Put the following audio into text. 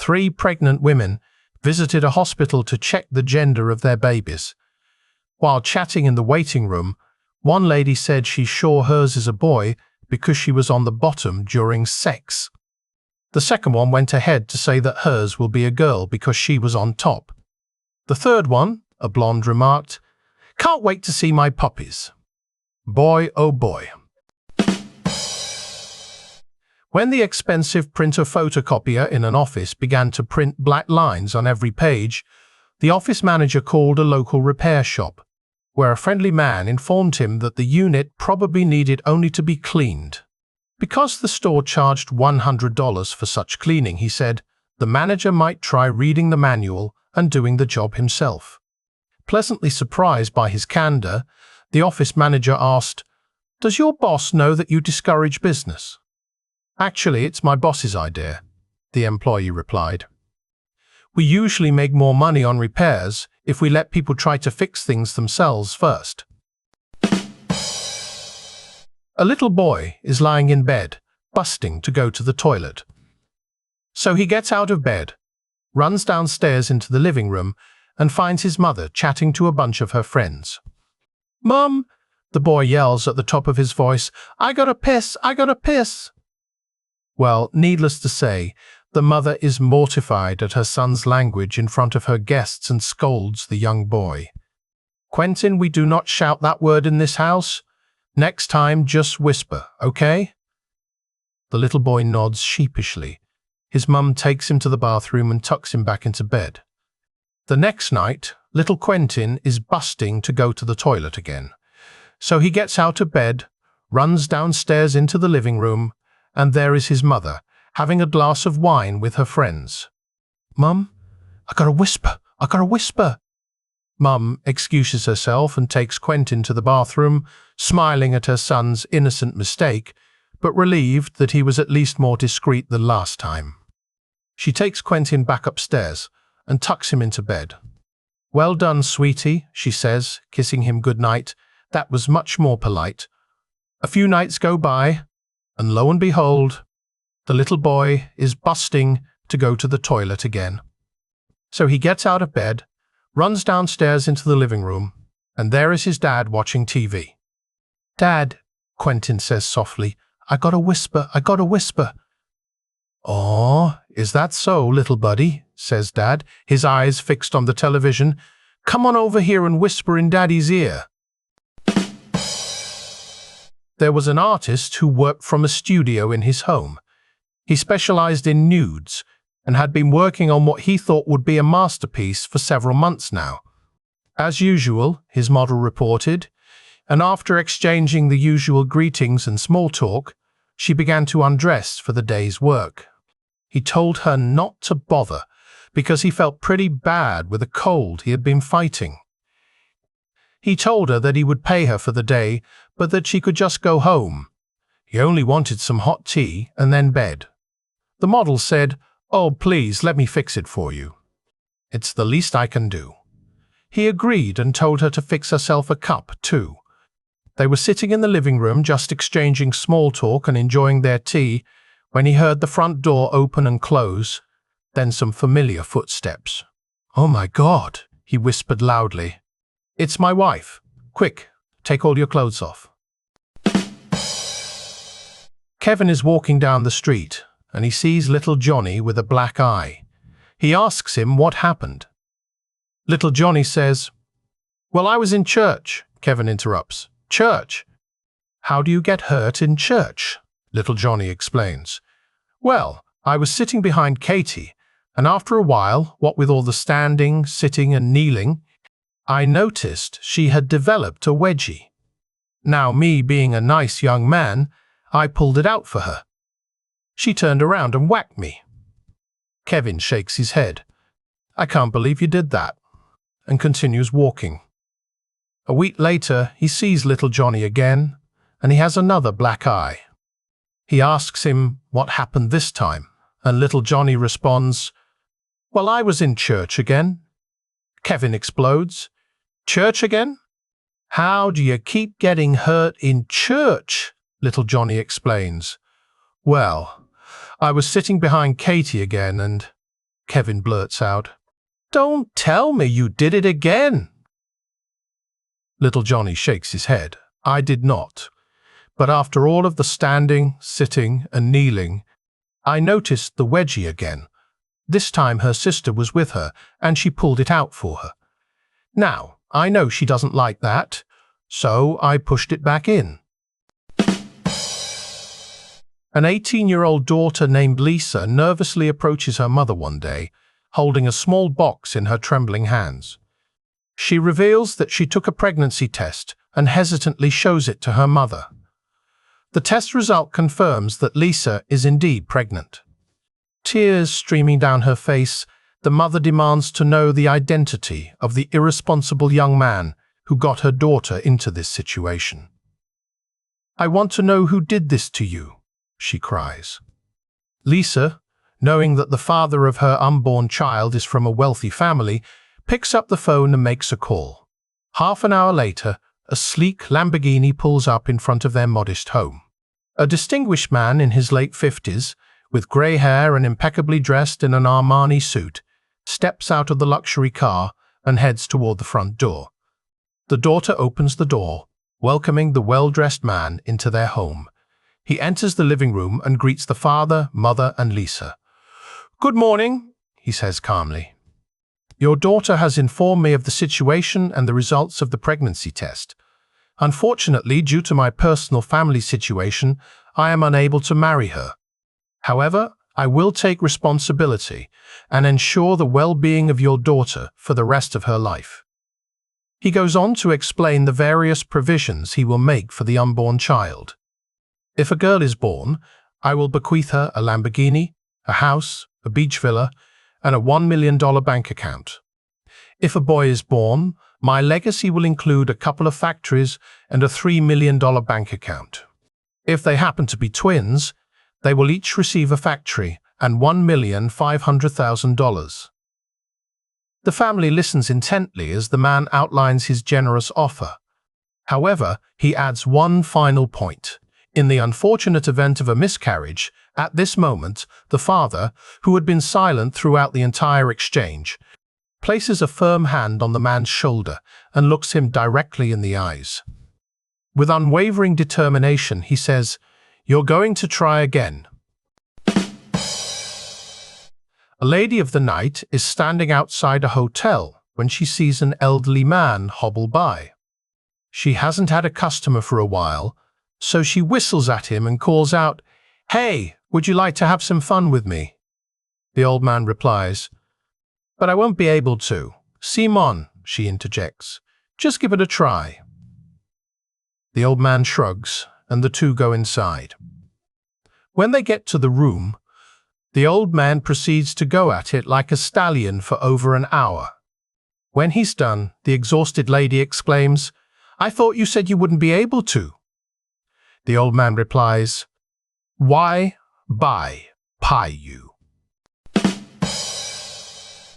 3 pregnant women visited a hospital to check the gender of their babies. While chatting in the waiting room, one lady said she's sure hers is a boy because she was on the bottom during sex. The second one went ahead to say that hers will be a girl because she was on top. The third one, a blonde, remarked, "Can't wait to see my puppies." Boy, oh boy. When the expensive printer photocopier in an office began to print black lines on every page, the office manager called a local repair shop, where a friendly man informed him that the unit probably needed only to be cleaned. Because the store charged $100 for such cleaning, he said, the manager might try reading the manual and doing the job himself. Pleasantly surprised by his candor, the office manager asked, "Does your boss know that you discourage business?" "Actually, it's my boss's idea," the employee replied. "We usually make more money on repairs if we let people try to fix things themselves first." A little boy is lying in bed, busting to go to the toilet. So he gets out of bed, runs downstairs into the living room, and finds his mother chatting to a bunch of her friends. "Mum," the boy yells at the top of his voice, "I gotta piss, I gotta piss." Well, needless to say, the mother is mortified at her son's language in front of her guests and scolds the young boy. "Quentin, we do not shout that word in this house. Next time, just whisper, okay?" The little boy nods sheepishly. His mum takes him to the bathroom and tucks him back into bed. The next night, little Quentin is busting to go to the toilet again. So he gets out of bed, runs downstairs into the living room, and there is his mother, having a glass of wine with her friends. "Mum, I gotta whisper, I gotta whisper." Mum excuses herself and takes Quentin to the bathroom, smiling at her son's innocent mistake, but relieved that he was at least more discreet than last time. She takes Quentin back upstairs and tucks him into bed. "Well done, sweetie," she says, kissing him goodnight. "That was much more polite." A few nights go by, and lo and behold, the little boy is busting to go to the toilet again. So he gets out of bed, runs downstairs into the living room, and there is his dad watching TV. "Dad," Quentin says softly, "I gotta whisper, I gotta whisper." "Oh, is that so, little buddy?" says Dad, his eyes fixed on the television. "Come on over here and whisper in Daddy's ear." There was an artist who worked from a studio in his home. He specialized in nudes and had been working on what he thought would be a masterpiece for several months now. As usual, his model reported, and after exchanging the usual greetings and small talk, she began to undress for the day's work. He told her not to bother because he felt pretty bad with a cold he had been fighting. He told her that he would pay her for the day, but that she could just go home. He only wanted some hot tea and then bed. The model said, "Oh, please, let me fix it for you. It's the least I can do." He agreed and told her to fix herself a cup, too. They were sitting in the living room just exchanging small talk and enjoying their tea when he heard the front door open and close, then some familiar footsteps. "Oh my God," he whispered loudly. "It's my wife. Quick, take all your clothes off." Kevin is walking down the street, and he sees little Johnny with a black eye. He asks him what happened. Little Johnny says, "Well, I was in church," Kevin interrupts. "Church? How do you get hurt in church?" Little Johnny explains. "Well, I was sitting behind Katie, and after a while, what with all the standing, sitting, and kneeling, I noticed she had developed a wedgie. Now, me being a nice young man, I pulled it out for her. She turned around and whacked me." Kevin shakes his head. "I can't believe you did that," and continues walking. A week later, he sees little Johnny again, and he has another black eye. He asks him what happened this time, and little Johnny responds, "Well, I was in church again." Kevin explodes. "Church again? How do you keep getting hurt in church?" Little Johnny explains. "Well, I was sitting behind Katie again, and Kevin blurts out. Don't tell me you did it again. Little Johnny shakes his head. I did not. But after all of the standing, sitting, and kneeling, I noticed the wedgie again. This time her sister was with her, and she pulled it out for her. Now, I know she doesn't like that, so I pushed it back in. An 18-year-old daughter named Lisa nervously approaches her mother one day, holding a small box in her trembling hands. She reveals that she took a pregnancy test and hesitantly shows it to her mother. The test result confirms that Lisa is indeed pregnant. Tears streaming down her face, the mother demands to know the identity of the irresponsible young man who got her daughter into this situation. I want to know who did this to you, she cries. Lisa, knowing that the father of her unborn child is from a wealthy family, picks up the phone and makes a call. Half an hour later, a sleek Lamborghini pulls up in front of their modest home. A distinguished man in his late 50s, with grey hair and impeccably dressed in an Armani suit, steps out of the luxury car and heads toward the front door. The daughter opens the door, welcoming the well-dressed man into their home. He enters the living room and greets the father, mother, and Lisa. Good morning, he says calmly. Your daughter has informed me of the situation and the results of the pregnancy test. Unfortunately, due to my personal family situation, I am unable to marry her. However, I will take responsibility and ensure the well-being of your daughter for the rest of her life. He goes on to explain the various provisions he will make for the unborn child. If a girl is born, I will bequeath her a Lamborghini, a house, a beach villa, and a $1 million bank account. If a boy is born, my legacy will include a couple of factories and a $3 million bank account. If they happen to be twins, they will each receive a factory and $1,500,000. The family listens intently as the man outlines his generous offer. However, he adds one final point. In the unfortunate event of a miscarriage, at this moment, the father, who had been silent throughout the entire exchange, places a firm hand on the man's shoulder and looks him directly in the eyes. With unwavering determination, he says, "You're going to try again." A lady of the night is standing outside a hotel when she sees an elderly man hobble by. She hasn't had a customer for a while, so she whistles at him and calls out, "Hey, would you like to have some fun with me?" The old man replies, "But I won't be able to." "Simon," she interjects, "just give it a try." The old man shrugs, and the two go inside. When they get to the room, the old man proceeds to go at it like a stallion for over an hour. When he's done, the exhausted lady exclaims, "I thought you said you wouldn't be able to." The old man replies, "Why buy you?"